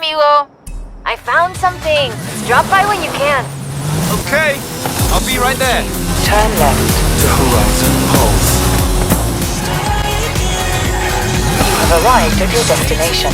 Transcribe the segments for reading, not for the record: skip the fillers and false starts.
amigo? I found something. Drop by when you can. Okay, I'll be right there. Turn left. The horizon pulse. You have arrived at your destination.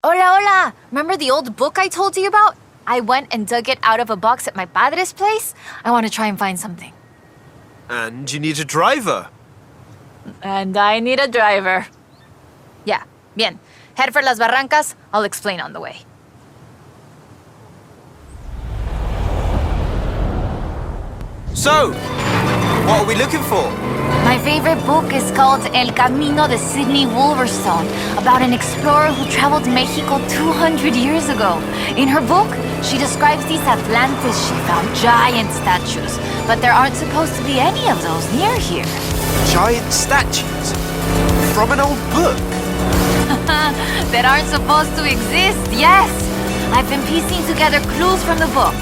Hola, hola! Remember the old book I told you about? I went and dug it out of a box at my padre's place. I want to try and find something. And you need a driver. And I need a driver. Yeah, bien. Head for Las Barrancas. I'll explain on the way. So, what are we looking for? My favorite book is called El Camino de Sidney Wolverstone, about an explorer who traveled Mexico 200 years ago. In her book, she describes these Atlantis she found, giant statues, but there aren't supposed to be any of those near here. Giant statues? From an old book? That aren't supposed to exist, yes! I've been piecing together clues from the book.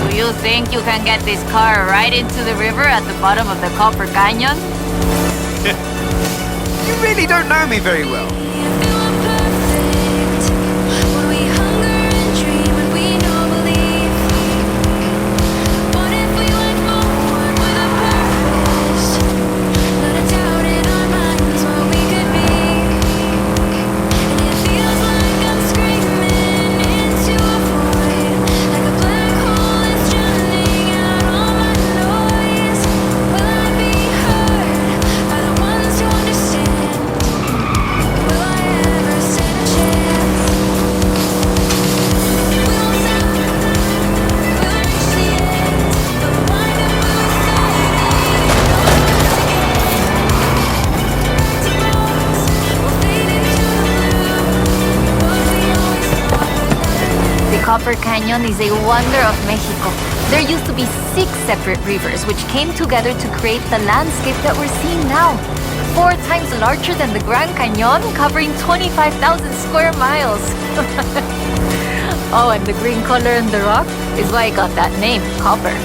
Do you think you can get this car right into the river at the bottom of the Copper Canyon? You really don't know me very well. Copper Canyon is a wonder of Mexico. There used to be 6 separate rivers which came together to create the landscape that we're seeing now. 4 times larger than the Grand Canyon, covering 25,000 square miles. Oh, and the green color in the rock is why I got that name, copper.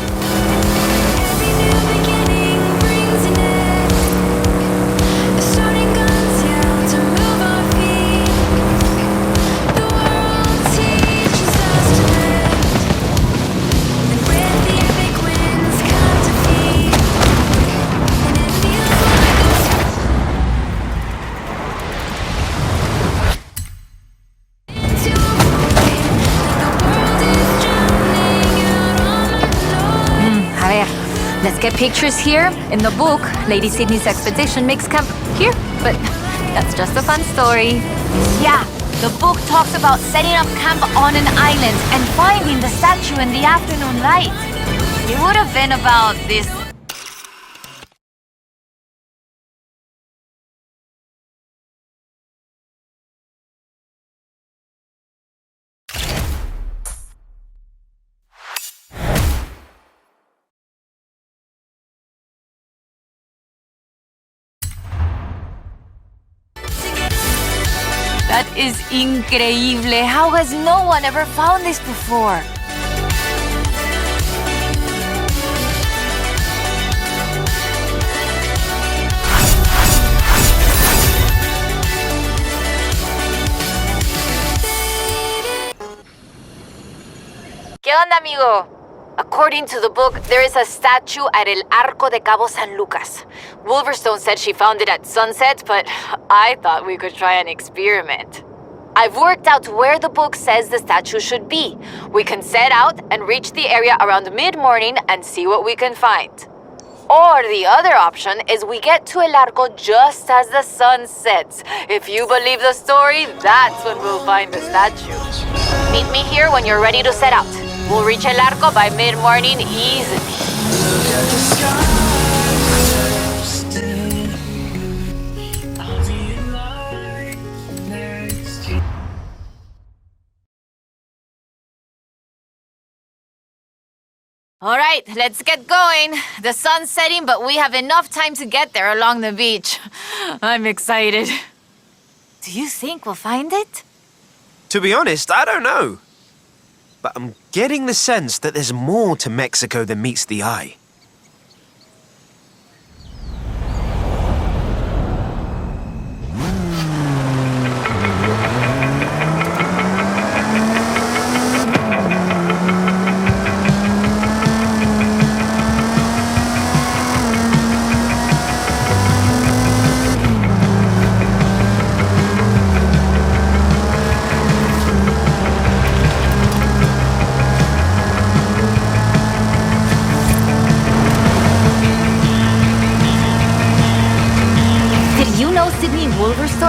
Let's get pictures here. In the book, Lady Sydney's expedition makes camp here, but that's just a fun story. Yeah, the book talks about setting up camp on an island and finding the statue in the afternoon light. It would have been about this. That is increíble. How has no one ever found this before? ¿Qué onda, amigo? According to the book, there is a statue at El Arco de Cabo San Lucas. Wolverstone said she found it at sunset, but I thought we could try an experiment. I've worked out where the book says the statue should be. We can set out and reach the area around mid-morning and see what we can find. Or the other option is we get to El Arco just as the sun sets. If you believe the story, that's when we'll find the statue. Meet me here when you're ready to set out. We'll reach El Arco by mid-morning easily. All right, let's get going. The sun's setting, but we have enough time to get there along the beach. I'm excited. Do you think we'll find it? To be honest, I don't know. But I'm getting the sense that there's more to Mexico than meets the eye.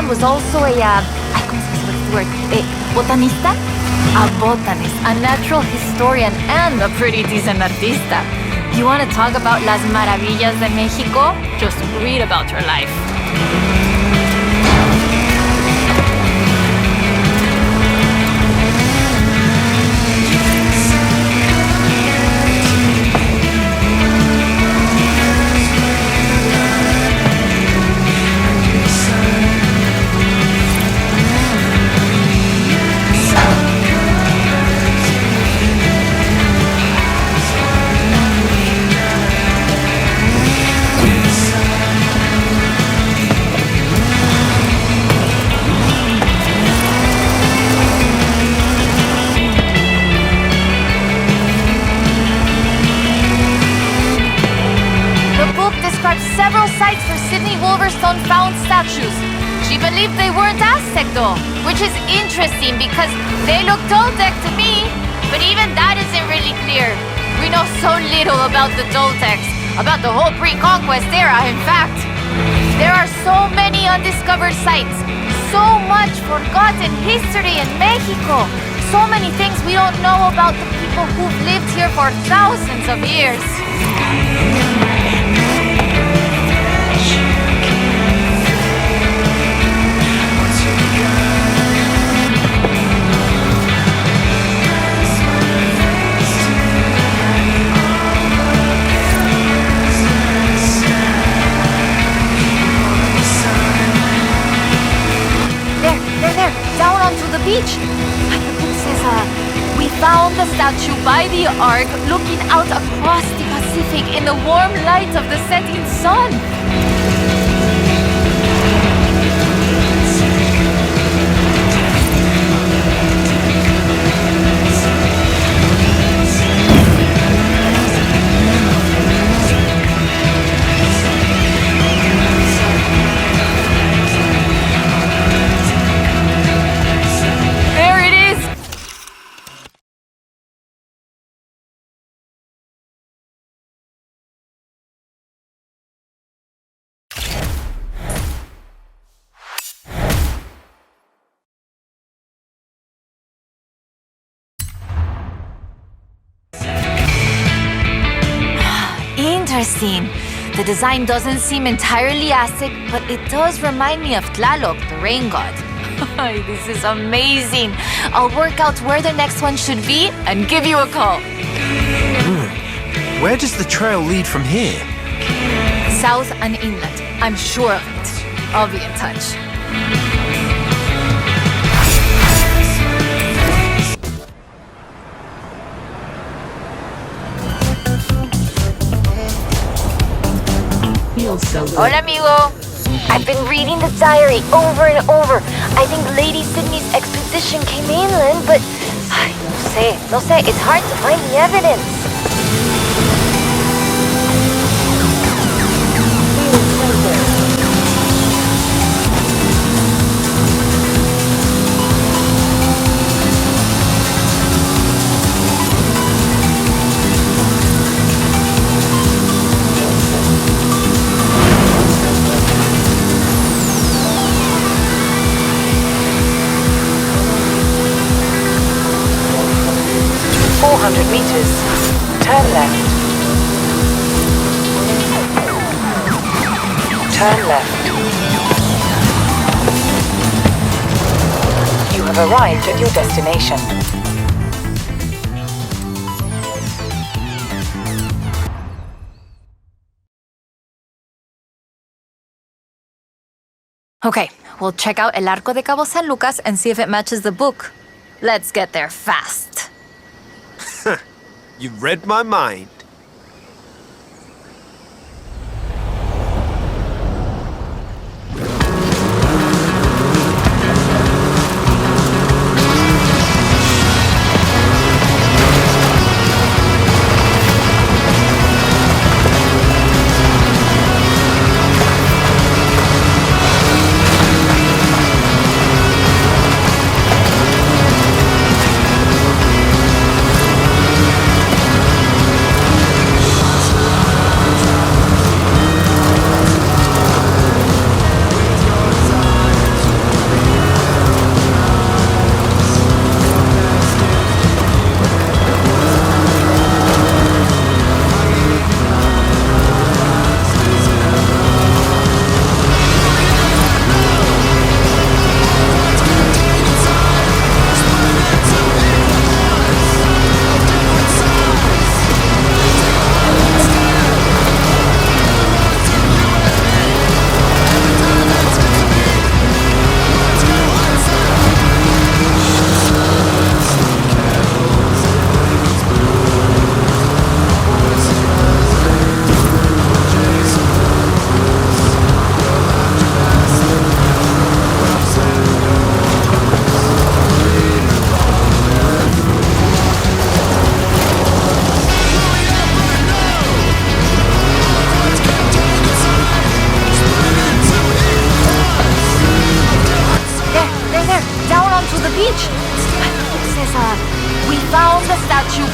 Was also ¿cómo se dice the word? Botanista? A botanist, a natural historian, and a pretty decent artista. You want to talk about las maravillas de Mexico? Just read about her life. Found statues. She believed they weren't Aztec though, which is interesting because they look Toltec to me, but even that isn't really clear. We know so little about the Toltecs, about the whole pre-conquest era, in fact. There are so many undiscovered sites, so much forgotten history in Mexico, so many things we don't know about the people who've lived here for thousands of years. Beach. The book says, we found the statue by the ark looking out across the Pacific in the warm light of the setting sun. Interesting. The design doesn't seem entirely Aztec, but it does remind me of Tlaloc, the rain god. This is amazing. I'll work out where the next one should be and give you a call. Where does the trail lead from here? South and inland. I'm sure of it. I'll be in touch. Hola, amigo. I've been reading the diary over and over. I think Lady Sydney's expedition came inland, but no sé, it's hard to find the evidence. Meters. Turn left. Turn left. You have arrived at your destination. Okay, we'll check out El Arco de Cabo San Lucas and see if it matches the book. Let's get there fast. You read my mind.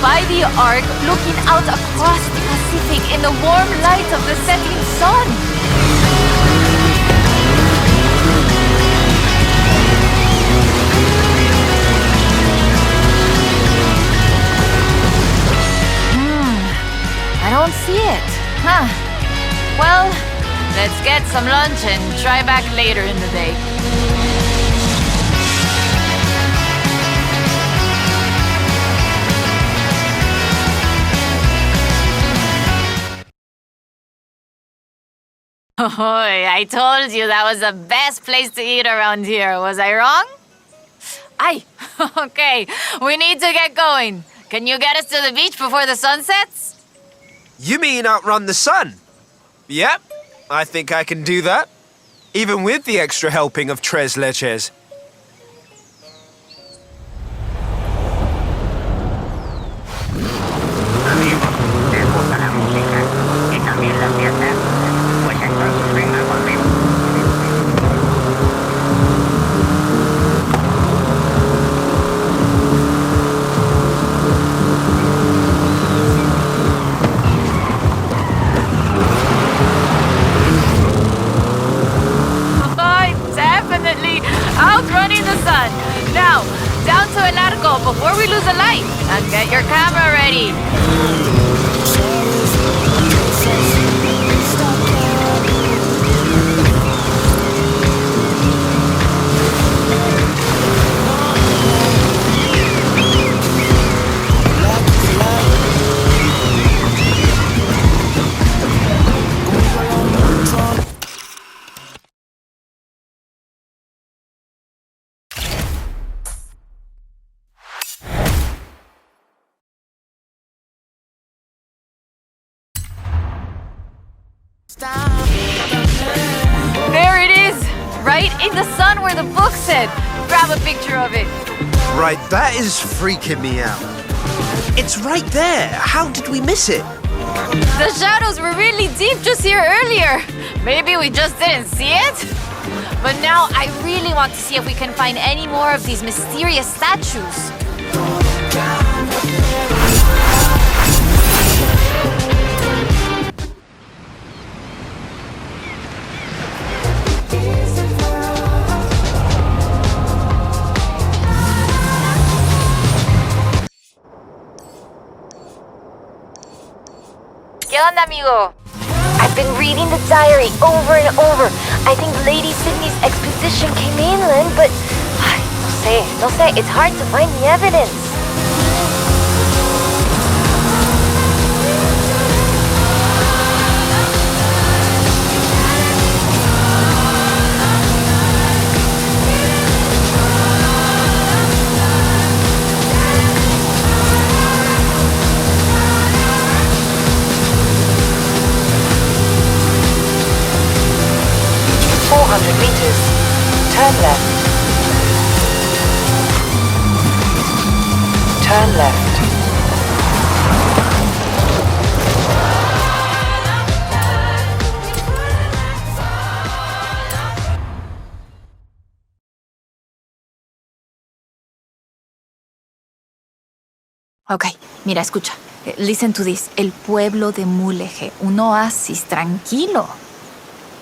By the ark, looking out across the Pacific in the warm light of the setting sun. I don't see it. Huh. Well, let's get some lunch and try back later in the day. Oh, I told you that was the best place to eat around here. Was I wrong? Aye. Okay, we need to get going. Can you get us to the beach before the sun sets? You mean outrun the sun? Yep, I think I can do that. Even with the extra helping of tres leches. Outrunning the sun. Now, down to El Arco before we lose a light. And get your camera ready. There it is! Right in the sun where the book said. Grab a picture of it. Right, that is freaking me out. It's right there. How did we miss it? The shadows were really deep just here earlier. Maybe we just didn't see it? But now I really want to see if we can find any more of these mysterious statues. ¿Qué onda, amigo? I've been reading the diary over and over. I think Lady Sydney's exposition came inland, but no sé, it's hard to find the evidence. Turn left. Okay, mira, escucha. Listen to this. El pueblo de Mulegé, un oasis tranquilo.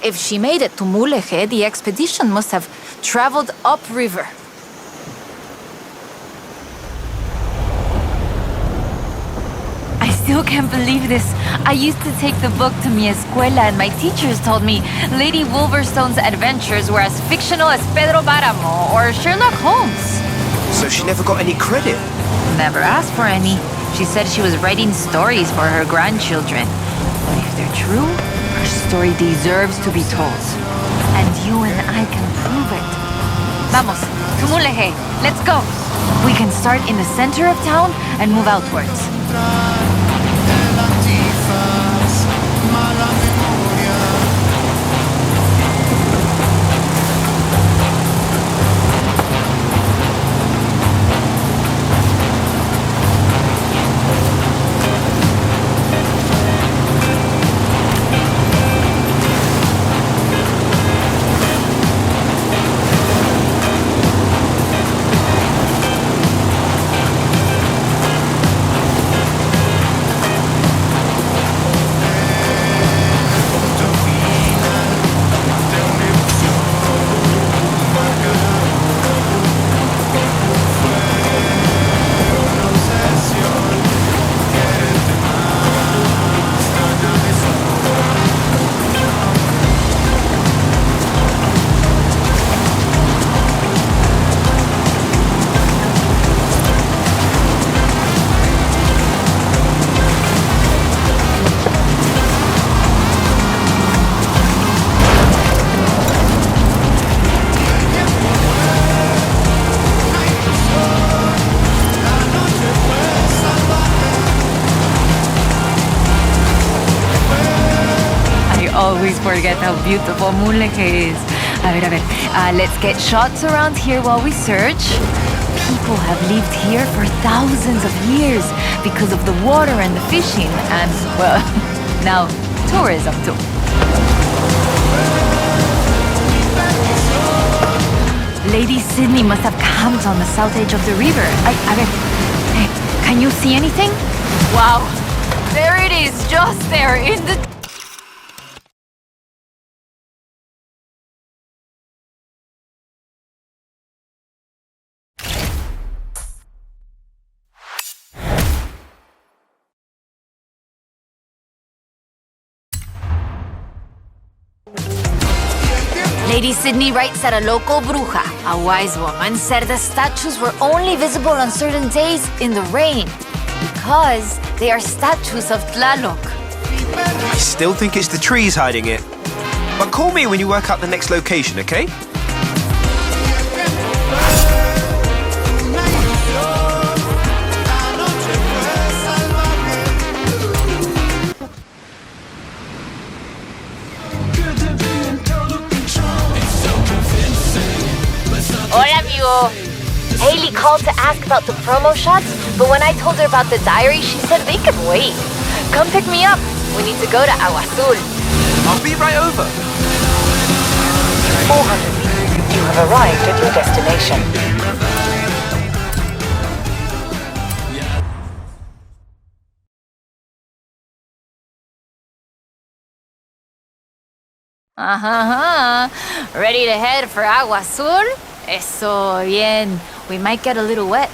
If she made it to Mulegé, the expedition must have traveled upriver. I still can't believe this. I used to take the book to mi escuela and my teachers told me Lady Wolverstone's adventures were as fictional as Pedro Páramo or Sherlock Holmes. So she never got any credit. Never asked for any. She said she was writing stories for her grandchildren. But if they're true, her story deserves to be told. And you and I can prove it. Vamos, to Mulegé. Let's go. We can start in the center of town and move outwards. Always forget how beautiful Mulegé is. A ver. Let's get shots around here while we search. People have lived here for thousands of years because of the water and the fishing and, well, now tourism too. Lady Sydney must have camped on the south edge of the river. A ver, hey, can you see anything? Wow, there it is, just there in the... Lady Sydney writes that a local bruja, a wise woman, said the statues were only visible on certain days in the rain because they are statues of Tlaloc. I still think it's the trees hiding it. But call me when you work out the next location, okay? Hola, amigo. Haley called to ask about the promo shots, but when I told her about the diary, she said they could wait. Come pick me up. We need to go to Agua Azul. I'll be right over. 400 meters. You have arrived at your destination. Ready to head for Agua Azul? Eso bien. We might get a little wet.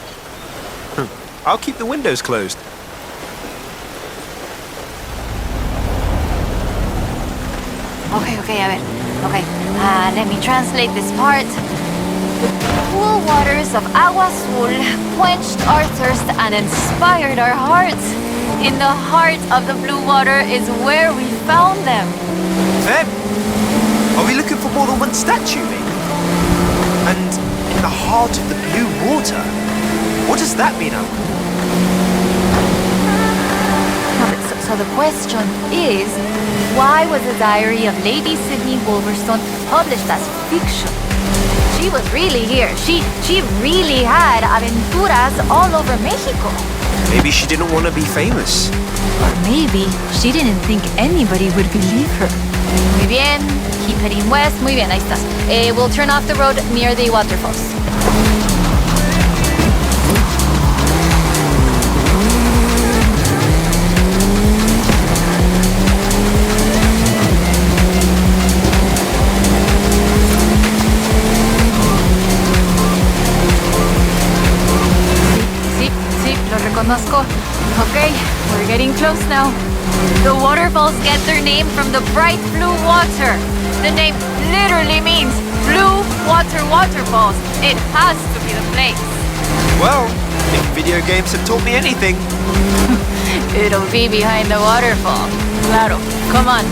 I'll keep the windows closed. Okay, a ver. Okay, let me translate this part. The cool waters of Agua Azul quenched our thirst and inspired our hearts. In the heart of the blue water is where we found them. Them? Are we looking for more than one statue, maybe? And in the heart of the blue water? What does that mean, Alan? So the question is, why was the diary of Lady Sydney Wolverstone published as fiction? she was really here. She really had aventuras all over Mexico. Maybe she didn't want to be famous. Or maybe she didn't think anybody would believe her. Muy bien. Keep heading west. Muy bien, ahí estás. We'll turn off the road near the waterfalls. Reconozco. Okay, we're getting close now. The waterfalls get their name from the bright blue water. The name literally means blue waterfalls. It has to be the place. Well, if video games have taught me anything. It'll be behind the waterfall. Claro. Come on.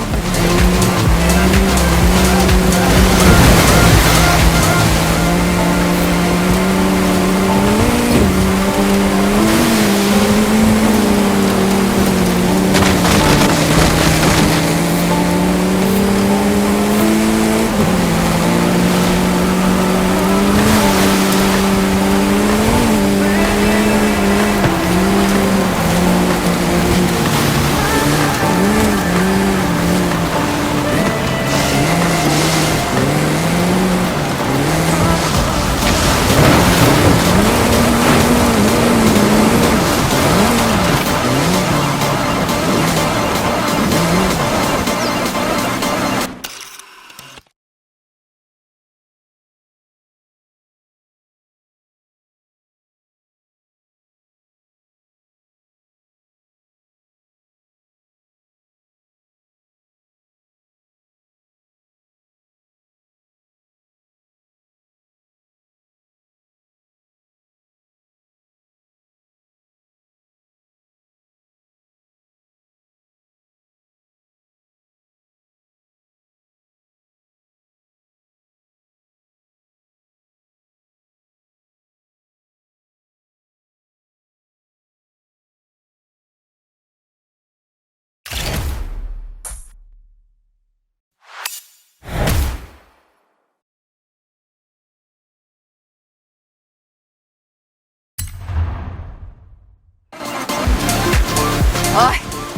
Oh,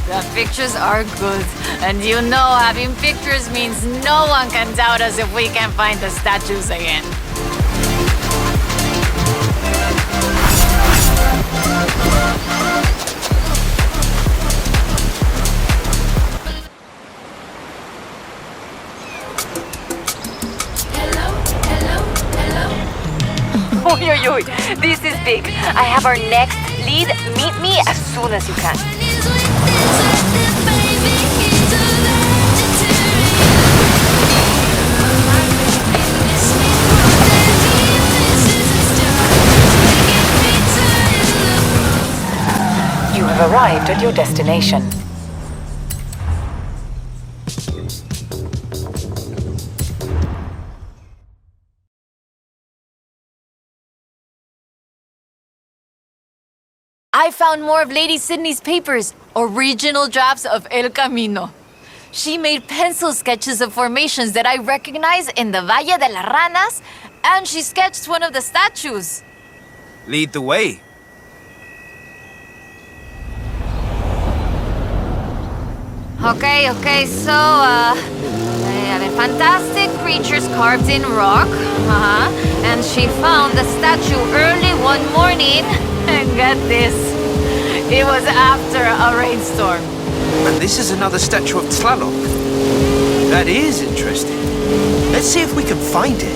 the pictures are good. And you know having pictures means no one can doubt us if we can find the statues again. Oy, oy, oy. This is big. I have our next lead. Meet me as soon as you can. You have arrived at your destination. I found more of Lady Sydney's papers, original drafts of El Camino. She made pencil sketches of formations that I recognize in the Valle de las Ranas, and she sketched one of the statues. Lead the way. Okay, so, fantastic creatures carved in rock. And she found the statue early one morning. And get this, it was after a rainstorm. And this is another statue of Tlaloc. That is interesting. Let's see if we can find it.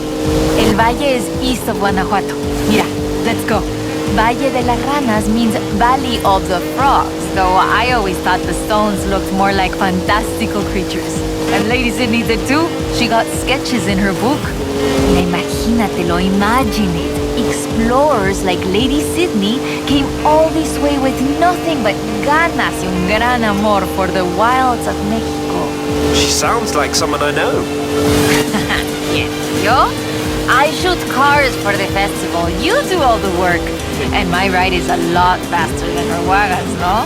El Valle is east of Guanajuato. Mira, let's go. Valle de las Ranas means Valley of the Frogs, though I always thought the stones looked more like fantastical creatures. And Lady Sydney did too. She got sketches in her book. Imagínatelo, imagine it. Explorers like Lady Sydney came all this way with nothing but ganas y un gran amor for the wilds of Mexico. She sounds like someone I know. Yes, yo? I shoot cars for the festival. You do all the work. And my ride is a lot faster than her wagons, no?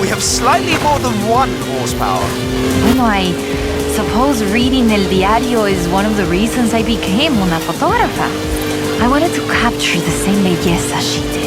We have slightly more than 1 horsepower. Bueno, hay suppose reading El Diario is one of the reasons I became una fotógrafa. I wanted to capture the same belleza she did.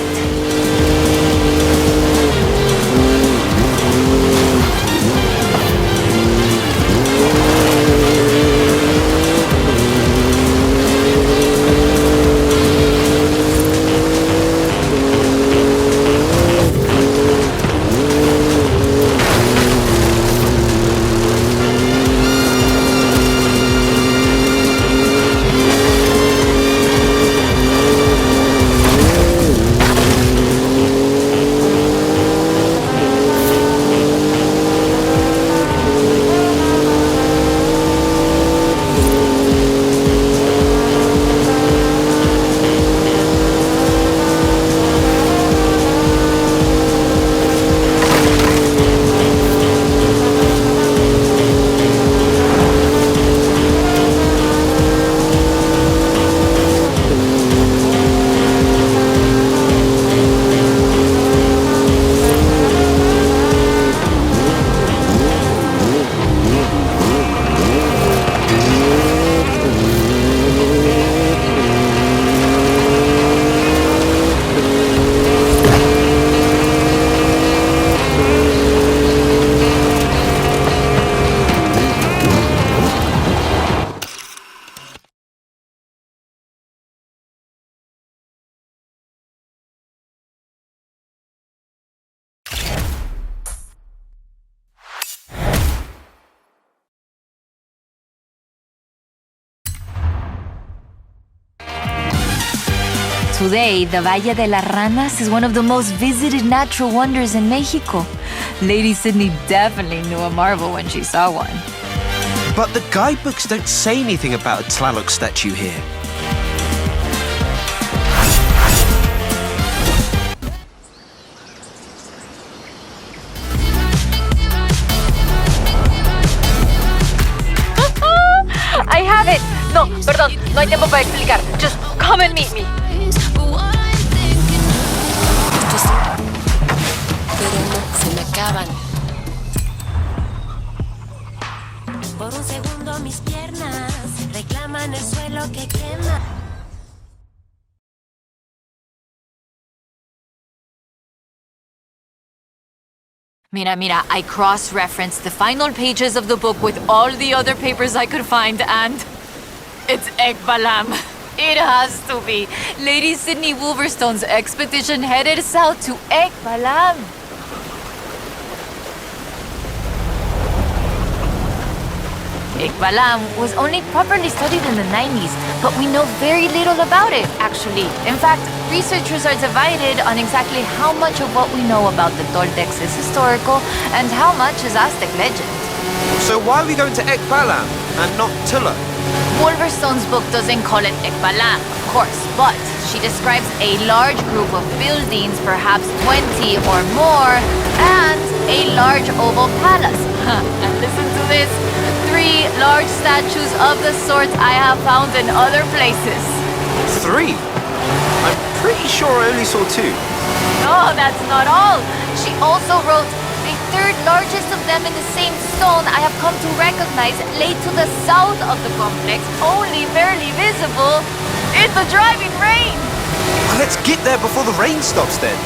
Today, the Valle de las Ranas is one of the most visited natural wonders in Mexico. Lady Sydney definitely knew a marvel when she saw one. But the guidebooks don't say anything about a Tlaloc statue here. I have it! No, perdón, no hay tiempo para explicar. Just come and meet me. Pero no, se me acaban. Por un segundo mis piernas reclaman el suelo que quema. Mira, I cross-referenced the final pages of the book with all the other papers I could find, and it's Ekbalam. It has to be. Lady Sydney Wolverstone's expedition headed south to Ekbalam. Ekbalam was only properly studied in the 90s, but we know very little about it, actually. In fact, researchers are divided on exactly how much of what we know about the Toltecs is historical and how much is Aztec legend. So why are we going to Ekbalam and not Tula? Wolverstone's book doesn't call it Ekbalam, of course, but she describes a large group of buildings, perhaps 20 or more, and a large oval palace. And listen to this. 3 large statues of the sort I have found in other places. 3? I'm pretty sure I only saw 2. No, that's not all. She also wrote, the third largest of them in the same stone I have come to recognize lay to the south of the complex, only barely visible in the driving rain. Well, let's get there before the rain stops then.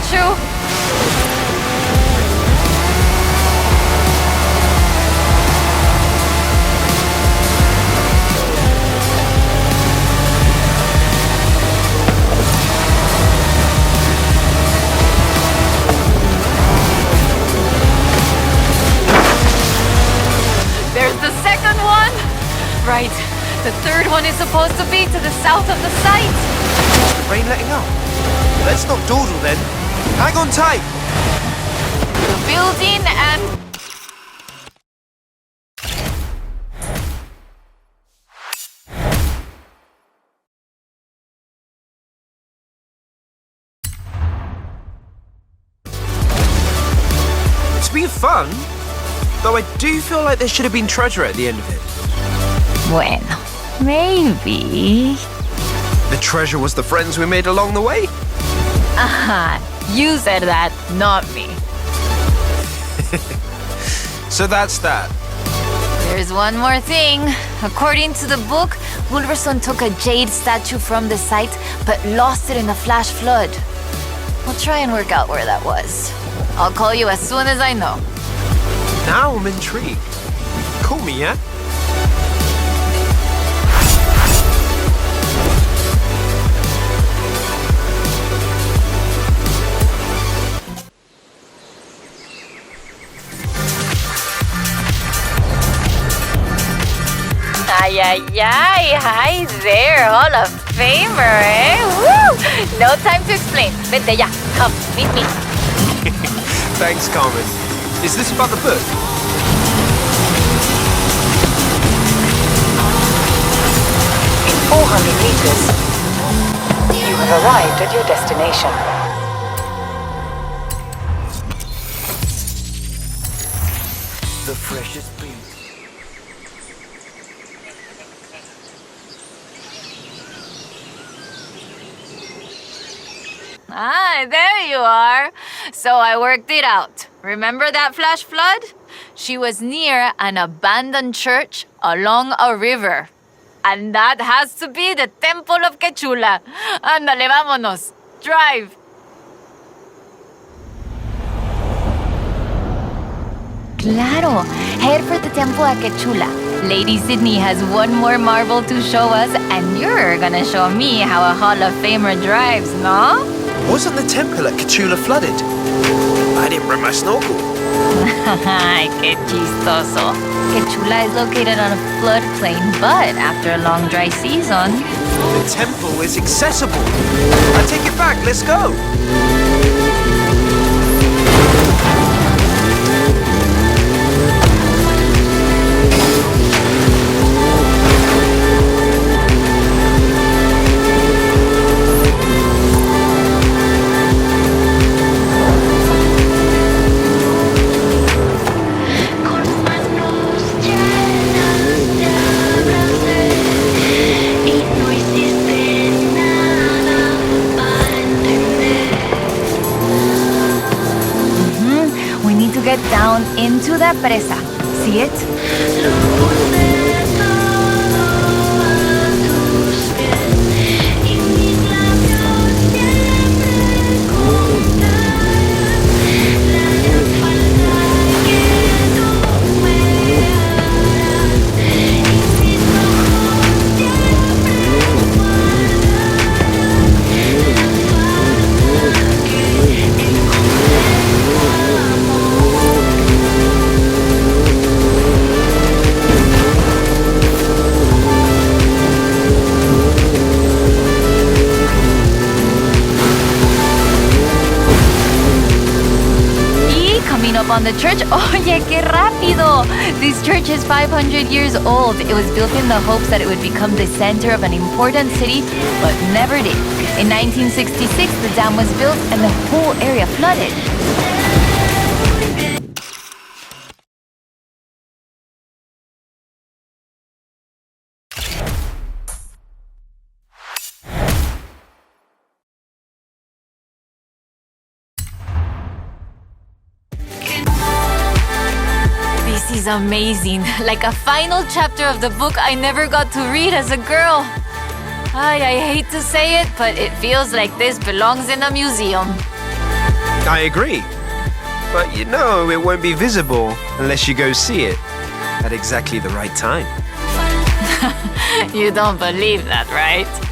statue? There's the second one! Right. The third one is supposed to be to the south of the site. The rain letting up. Let's not dawdle then. Hang on tight. The building and... It's been fun, though I do feel like there should have been treasure at the end of it. Bueno, maybe... The treasure was the friends we made along the way. Aha, you said that, not me. So that's that. There's one more thing. According to the book, Wolverstone took a jade statue from the site, but lost it in a flash flood. We'll try and work out where that was. I'll call you as soon as I know. Now I'm intrigued. Call me, yeah? Ay, ay, ay. Hi there, Hall of Famer, eh? Woo! No time to explain. Vente ya. Come, meet me. Thanks, Carmen. Is this about the book? In 400 meters, you have arrived at your destination. The freshest beat. Ah, there you are. So I worked it out. Remember that flash flood? She was near an abandoned church along a river. And that has to be the Temple of Quechula. Ándale, vámonos. Drive. Claro. Head for the Temple at Quechula. Lady Sydney has one more marvel to show us, and you're gonna show me how a Hall of Famer drives, no? Wasn't the temple at Quechula flooded? I didn't bring my snorkel. Qué chistoso. Quechula is located on a floodplain, but after a long dry season... The temple is accessible. I take it back, let's go. Get down into the presa. See it? Up on the church. Oye, qué rápido! This church is 500 years old. It was built in the hopes that it would become the center of an important city, but never did. In 1966, the dam was built and the whole area flooded. This is amazing. Like a final chapter of the book I never got to read as a girl. I hate to say it, but it feels like this belongs in a museum. I agree. But you know it won't be visible unless you go see it at exactly the right time. You don't believe that, right?